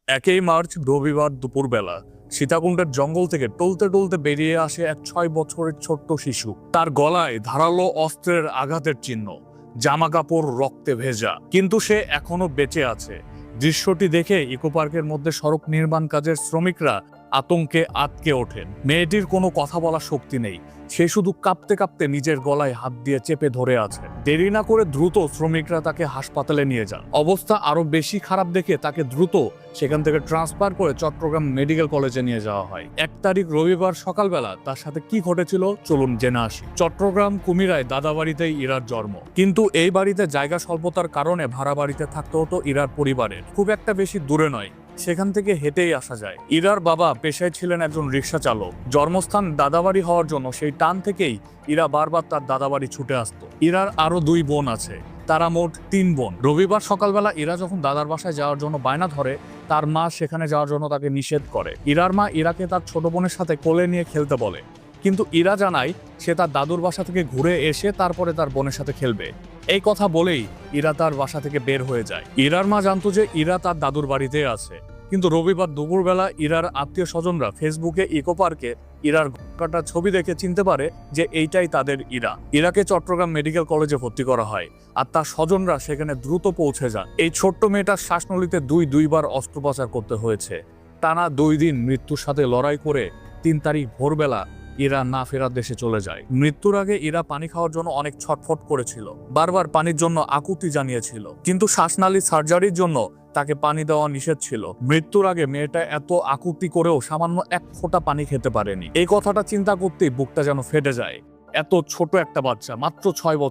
1 March রবিবার দুপুরবেলা সীতাকুণ্ডের জঙ্গল থেকে টলতে টলতে বেরিয়ে আসে এক 6 বছরের ছোট্ট শিশু। তার গলায় ধারালো অস্ত্রের আঘাতের চিহ্ন, জামা কাপড় রক্তে ভেজা, কিন্তু সে এখনো বেঁচে আছে। দৃশ্যটি দেখে ইকো পার্কের মধ্যে সড়ক নির্মাণ কাজের শ্রমিকরা আতঙ্কে আটকে ওঠেন। মেয়েটির কোনো কথা বলার শক্তি নেই, সে শুধু কাঁপতে কাঁপতে নিজের গলায় হাত দিয়ে চেপে ধরে আছে। দেরি না করে দ্রুত শ্রমিকরা তাকে হাসপাতালে নিয়ে যান। অবস্থা আরো বেশি খারাপ দেখে তাকে দ্রুত সেখান থেকে ট্রান্সফার করে চট্টগ্রাম মেডিকেল কলেজে নিয়ে যাওয়া হয়। 1 তারিখ রবিবার সকালবেলা তার সাথে কি ঘটেছিল চলুন জেনে আসি। চট্টগ্রাম কুমিরায় দাদা বাড়িতেই ইরার জন্ম, কিন্তু এই বাড়িতে জায়গা স্বল্পতার কারণে ভাড়া বাড়িতে থাকতে হতো ইরার পরিবারের। খুব একটা বেশি দূরে নয়, সেখান থেকে হেঁটেই আসা যায়। ইরার বাবা পেশায় ছিলেন একজন রিক্সা চালক। জন্মস্থান দাদাবাড়ি হওয়ার জন্য সেই টান থেকেই ইরা বারবার তার দাদাবাড়ি ছুটে আসতো। ইরার আরো 2 বোন আছে, তারা মোট 3 বোন। রবিবার সকালবেলা ইরা যখন দাদার বাসায় যাওয়ার জন্য বায়না ধরে, তার মা সেখানে যাওয়ার জন্য তাকে নিষেধ করে। ইরার মা ইরাকে তার ছোট বোনের সাথে কোলে নিয়ে খেলতে বলে, কিন্তু ইরা জানায় সে তার দাদুর বাসা থেকে ঘুরে এসে তারপরে তার বোনের সাথে খেলবে। এই কথা বলেই ইরা তার বাসা থেকে বের হয়ে যায়। ইরার মা জানতো যে ইরা তার দাদুর বাড়িতে আছে, কিন্তু রবিবার দুপুরবেলা ইরার আত্মীয় স্বজনরা ফেসবুকে ইকো পার্কে ইরার কাটা ছবি দেখে চিনতে পারে যে এইটাই তাদের ইরা। ইরাকে চট্টগ্রাম মেডিকেল কলেজে ভর্তি করা হয়, আর তার স্বজনরা সেখানে দ্রুত পৌঁছে যান। এই ছোট্ট মেয়েটার শ্বাসনলীতে দুইবার অস্ত্রোপচার করতে হয়েছে। টানা 2 দিন মৃত্যুর সাথে লড়াই করে 3 তারিখ ভোরবেলা ইরা না ফেরার দেশে চলে যায়। মৃত্যুর আগে ইরা পানি খাওয়ার জন্য অনেক ছটফট করেছিল, বারবার পানির জন্য আকুতি জানিয়েছিল, কিন্তু শ্বাসনালী সার্জারির জন্য তাকে পানি দেওয়া নিষেধ ছিল। মৃত্যুর আগে মেয়েটা এত আকুতি করেও সামান্য 1 ফোঁটা পানি খেতে পারেনি। এই কথাটা চিন্তা করতেই বুকটা যেন ফেটে যায়। এত ছোট একটা বাচ্চা, মাত্র 6 বছর।